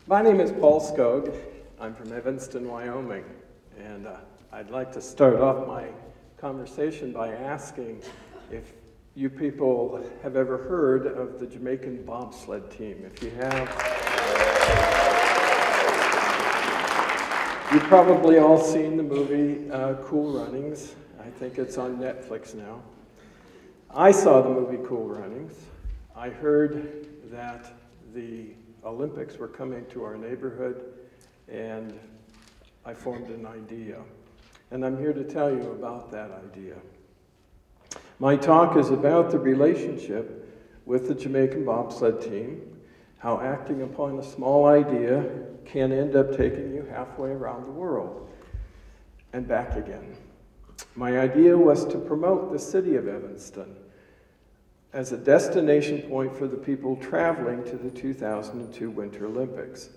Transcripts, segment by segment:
My name is Paul Skog. I'm from Evanston, Wyoming, and I'd like to start off my conversation by asking if you people have ever heard of the Jamaican Bobsled Team. If you have, you've probably all seen the movie Cool Runnings. I think it's on Netflix now. I saw the movie Cool Runnings. I heard that the Olympics were coming to our neighborhood, and I formed an idea. And I'm here to tell you about that idea. My talk is about the relationship with the Jamaican Bobsled Team, how acting upon a small idea can end up taking you halfway around the world and back again. My idea was to promote the city of Evanston as a destination point for the people traveling to the 2002 Winter Olympics.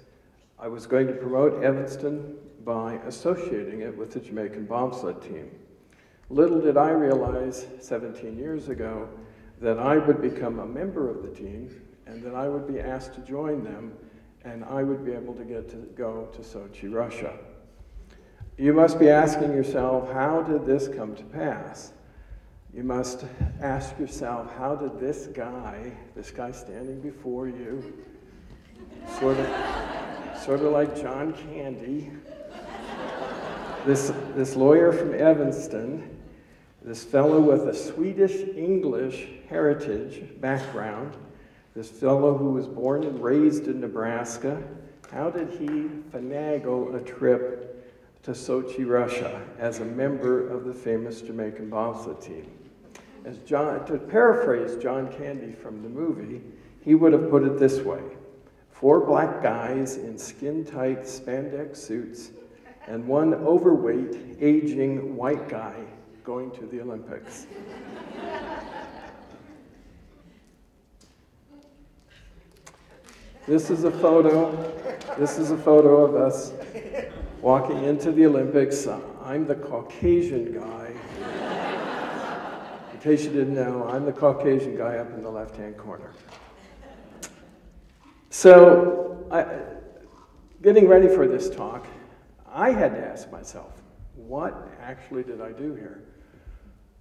I was going to promote Evanston by associating it with the Jamaican Bobsled Team. Little did I realize 17 years ago that I would become a member of the team and that I would be asked to join them and I would be able to get to go to Sochi, Russia. You must be asking yourself, how did this come to pass? You must ask yourself, how did this guy standing before you, sort of like John Candy, this lawyer from Evanston, this fellow with a Swedish-English heritage background, this fellow who was born and raised in Nebraska, how did he finagle a trip to Sochi, Russia, as a member of the famous Jamaican Bobsled Team? To paraphrase John Candy from the movie, he would have put it this way: 4 black guys in skin-tight spandex suits and 1 overweight, aging white guy going to the Olympics. This is a photo of us walking into the Olympics. I'm the Caucasian guy. In case you didn't know, I'm the Caucasian guy up in the left-hand corner. So, getting ready for this talk, I had to ask myself, what actually did I do here?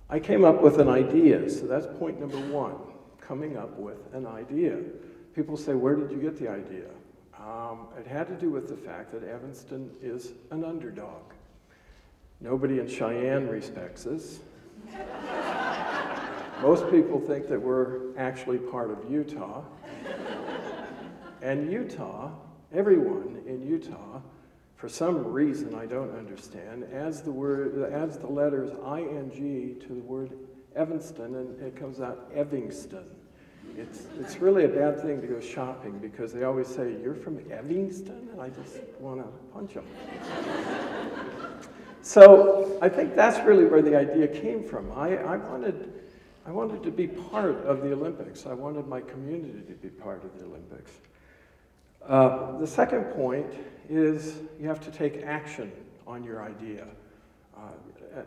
I came up with an idea, so that's point number 1, coming up with an idea. People say, where did you get the idea? It had to do with the fact that Evanston is an underdog. Nobody in Cheyenne respects us. Most people think that we're actually part of Utah. And Utah, everyone in Utah, for some reason I don't understand, adds the letters ing to the word Evanston, and it comes out Evanston. It's really a bad thing to go shopping because they always say, "You're from Evanston?" And I just want to punch them. So I think that's really where the idea came from. I wanted to be part of the Olympics. I wanted my community to be part of the Olympics. The second point is you have to take action on your idea.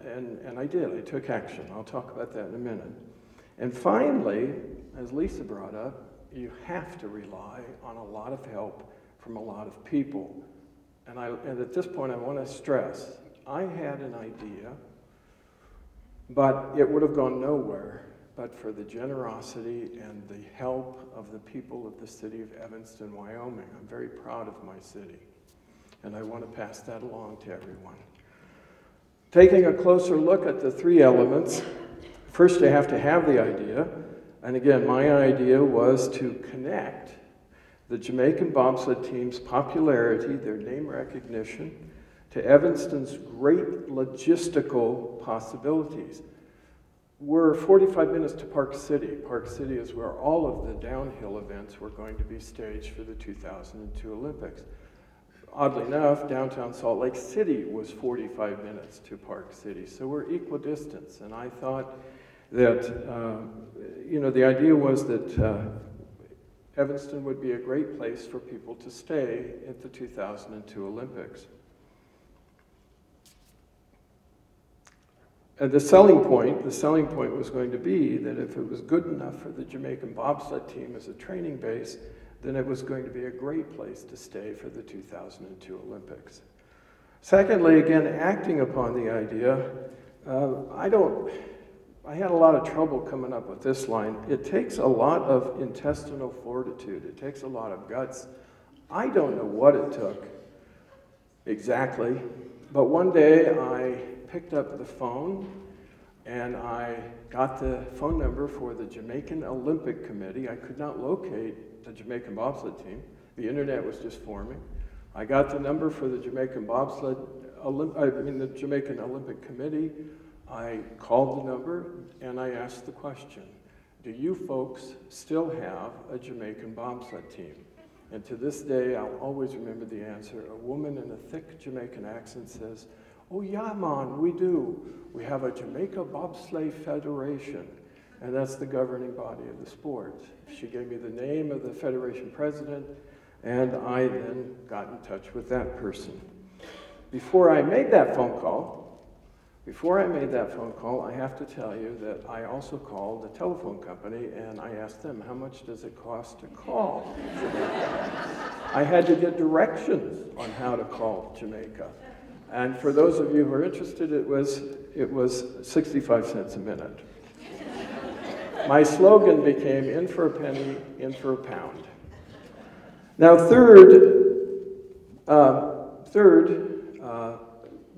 And I did. I took action. I'll talk about that in a minute. And finally, as Lisa brought up, you have to rely on a lot of help from a lot of people. And at this point, I want to stress, I had an idea, but it would have gone nowhere but for the generosity and the help of the people of the city of Evanston, Wyoming. I'm very proud of my city, and I want to pass that along to everyone. Taking a closer look at the 3 elements, first you have to have the idea, and again, my idea was to connect the Jamaican Bobsled Team's popularity, their name recognition, to Evanston's great logistical possibilities. We're 45 minutes to Park City. Park City is where all of the downhill events were going to be staged for the 2002 Olympics. Oddly enough, downtown Salt Lake City was 45 minutes to Park City, so we're equidistant. And I thought that, the idea was that Evanston would be a great place for people to stay at the 2002 Olympics. And the selling point was going to be that if it was good enough for the Jamaican Bobsled Team as a training base, then it was going to be a great place to stay for the 2002 Olympics. Secondly, again, acting upon the idea, I had a lot of trouble coming up with this line. It takes a lot of intestinal fortitude. It takes a lot of guts. I don't know what it took exactly, but one day I picked up the phone and I got the phone number for the Jamaican Olympic Committee. I could not locate the Jamaican Bobsled Team. The internet was just forming. I got the number for the Jamaican the Jamaican Olympic Committee. I called the number and I asked the question, do you folks still have a Jamaican bobsled team? And to this day, I'll always remember the answer. A woman in a thick Jamaican accent says, oh yeah, man, we do. We have a Jamaica Bobsleigh Federation, and that's the governing body of the sport. She gave me the name of the federation president, and I then got in touch with that person. Before I made that phone call, I have to tell you that I also called the telephone company and I asked them, how much does it cost to call Jamaica? I had to get directions on how to call Jamaica. And for those of you who are interested, it was 65 cents a minute. My slogan became, in for a penny, in for a pound. Now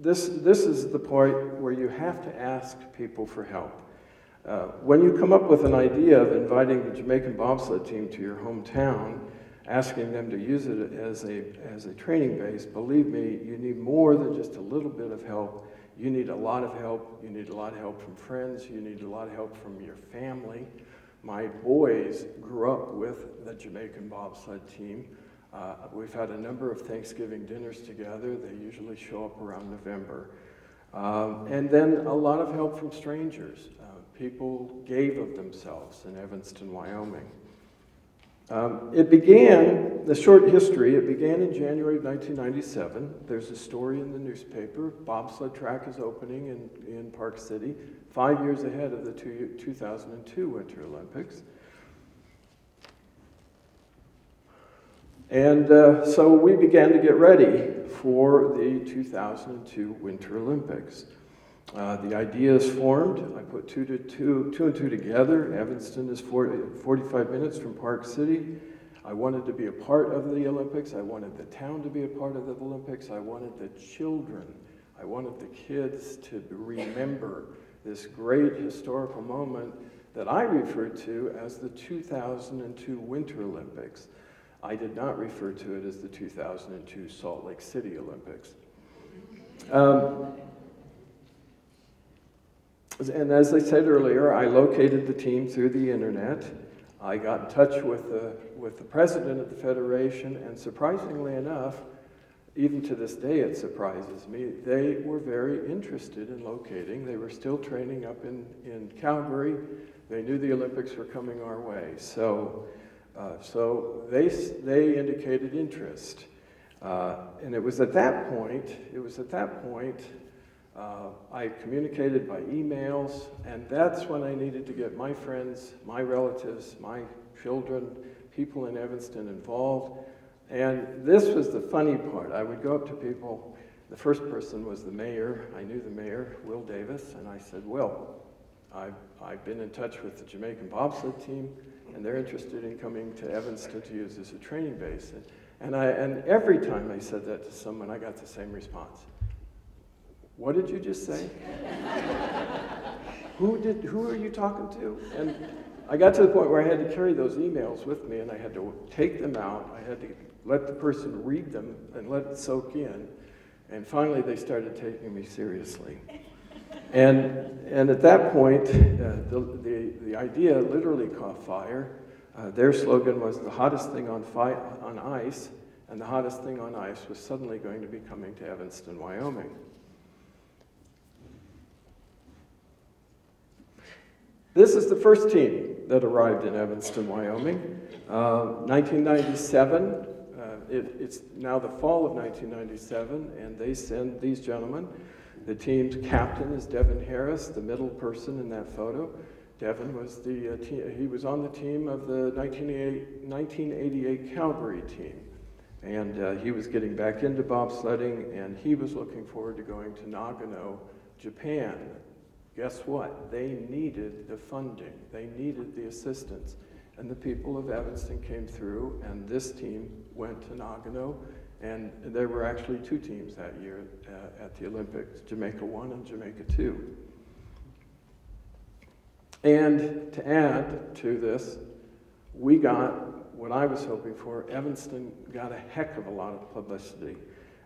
this is the point where you have to ask people for help. When you come up with an idea of inviting the Jamaican bobsled team to your hometown, asking them to use it as a training base, believe me, you need more than just a little bit of help. You need a lot of help. You need a lot of help from friends. You need a lot of help from your family. My boys grew up with the Jamaican bobsled team. We've had a number of Thanksgiving dinners together. They usually show up around November. And then a lot of help from strangers. People gave of themselves in Evanston, Wyoming. The short history, it began in January of 1997. There's a story in the newspaper. Bobsled track is opening in Park City, 5 years ahead of the 2002 Winter Olympics. And so we began to get ready for the 2002 Winter Olympics. The idea is formed. I put two and two together. Evanston is 45 minutes from Park City. I wanted to be a part of the Olympics. I wanted the town to be a part of the Olympics. I wanted the children. I wanted the kids to remember this great historical moment that I refer to as the 2002 Winter Olympics. I did not refer to it as the 2002 Salt Lake City Olympics. And as I said earlier, I located the team through the internet. I got in touch with the president of the federation, and surprisingly enough, even to this day it surprises me, they were very interested in locating. They were still training up in Calgary. They knew the Olympics were coming our way. So they indicated interest. And it was at that point, I communicated by emails, and that's when I needed to get my friends, my relatives, my children, people in Evanston involved. And this was the funny part. I would go up to people. The first person was the mayor. I knew the mayor, Will Davis, and I said, Will, I've been in touch with the Jamaican bobsled team, and they're interested in coming to Evanston to use as a training base. And every time I said that to someone, I got the same response. What did you just say? Who are you talking to? And I got to the point where I had to carry those emails with me, and I had to take them out. I had to let the person read them and let it soak in. And finally, they started taking me seriously. And at that point, the idea literally caught fire. Their slogan was the hottest thing on ice, and the hottest thing on ice was suddenly going to be coming to Evanston, Wyoming. This is the first team that arrived in Evanston, Wyoming. 1997, it's now the fall of 1997, and they send these gentlemen. The team's captain is Devin Harris, the middle person in that photo, Devin was he was on the team of the 1988 Calgary team. And he was getting back into bobsledding, and he was looking forward to going to Nagano, Japan. Guess what? They needed the funding. They needed the assistance. And the people of Evanston came through, and this team went to Nagano, and there were actually two teams that year at the Olympics, Jamaica 1 and Jamaica 2. And to add to this, we got what I was hoping for. Evanston got a heck of a lot of publicity.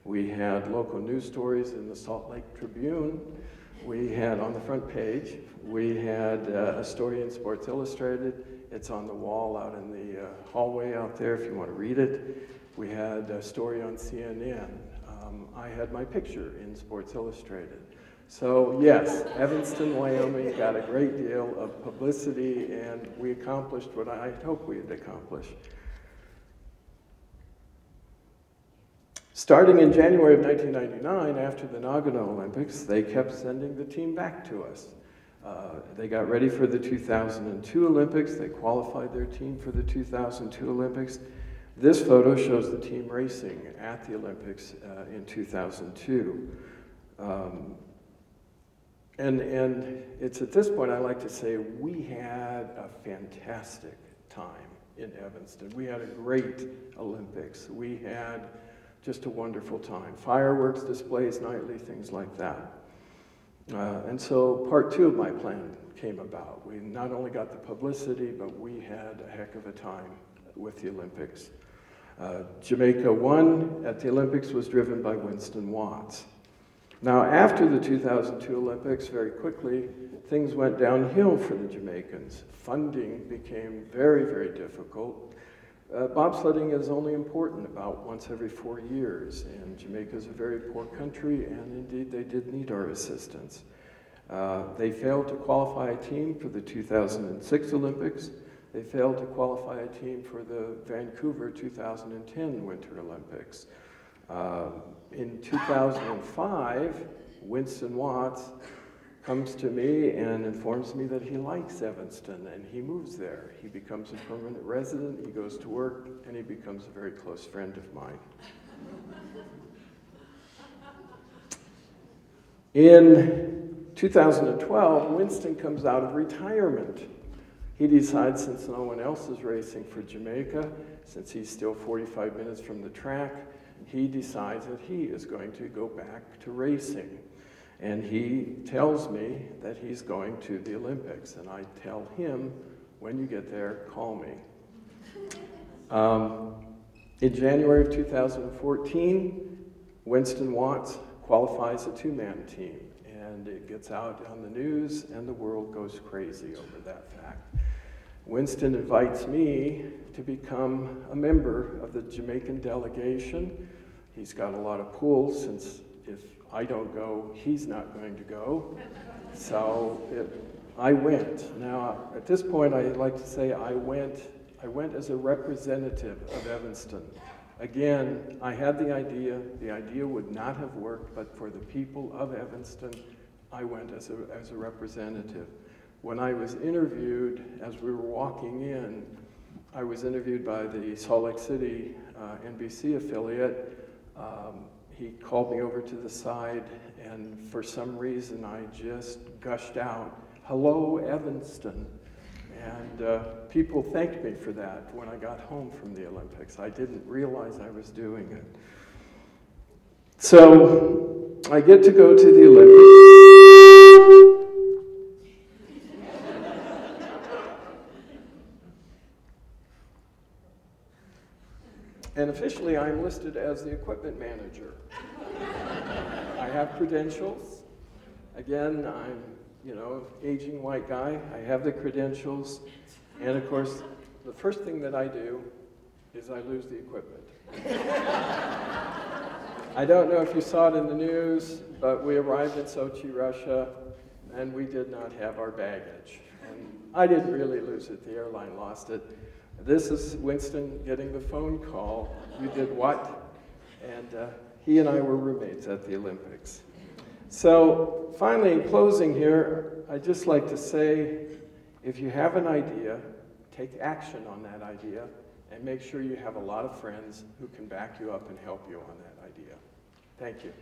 We had local news stories in the Salt Lake Tribune. We had on the front page, we had a story in Sports Illustrated. It's on the wall out in the hallway out there if you want to read it. We had a story on CNN. I had my picture in Sports Illustrated. So yes, Evanston, Wyoming got a great deal of publicity, and we accomplished what I hoped we'd accomplish. Starting in January of 1999, after the Nagano Olympics, they kept sending the team back to us. They got ready for the 2002 Olympics. They qualified their team for the 2002 Olympics. This photo shows the team racing at the Olympics in 2002. And it's at this point I like to say we had a fantastic time in Evanston. We had a great Olympics. We had just a wonderful time. Fireworks displays nightly, things like that. And so part two of my plan came about. We not only got the publicity, but we had a heck of a time with the Olympics. Jamaica 1 at the Olympics was driven by Winston Watts. Now, after the 2002 Olympics, very quickly, things went downhill for the Jamaicans. Funding became very, very difficult. Bobsledding is only important about once every 4 years, and Jamaica is a very poor country, and indeed they did need our assistance. They failed to qualify a team for the 2006 Olympics. They failed to qualify a team for the Vancouver 2010 Winter Olympics. In 2005, Winston Watts comes to me and informs me that he likes Evanston and he moves there. He becomes a permanent resident, he goes to work, and he becomes a very close friend of mine. In 2012, Winston comes out of retirement. He decides, since no one else is racing for Jamaica, since he's still 45 minutes from the track, he decides that he is going to go back to racing. And he tells me that he's going to the Olympics, and I tell him, when you get there, call me. In January of 2014, Winston Watts qualifies a two-man team, and it gets out on the news, and the world goes crazy over that fact. Winston invites me to become a member of the Jamaican delegation. He's got a lot of pull, since if I don't go, he's not going to go. So I went. Now, at this point, I'd like to say I went as a representative of Evanston. Again, I had the idea would not have worked, but for the people of Evanston, I went as a representative. When I was interviewed, as we were walking in, I was interviewed by the Salt Lake City NBC affiliate. He called me over to the side, and for some reason I just gushed out, "Hello, Evanston." And people thanked me for that when I got home from the Olympics. I didn't realize I was doing it. So I get to go to the Olympics. And officially, I'm listed as the equipment manager. I have credentials. Again, I'm, aging white guy. I have the credentials. And of course, the first thing that I do is I lose the equipment. I don't know if you saw it in the news, but we arrived in Sochi, Russia, and we did not have our baggage. And I didn't really lose it. The airline lost it. This is Winston getting the phone call. "You did what?" And he and I were roommates at the Olympics. So finally, in closing here, I'd just like to say, If you have an idea, take action on that idea, and make sure you have a lot of friends who can back you up and help you on that idea. Thank you.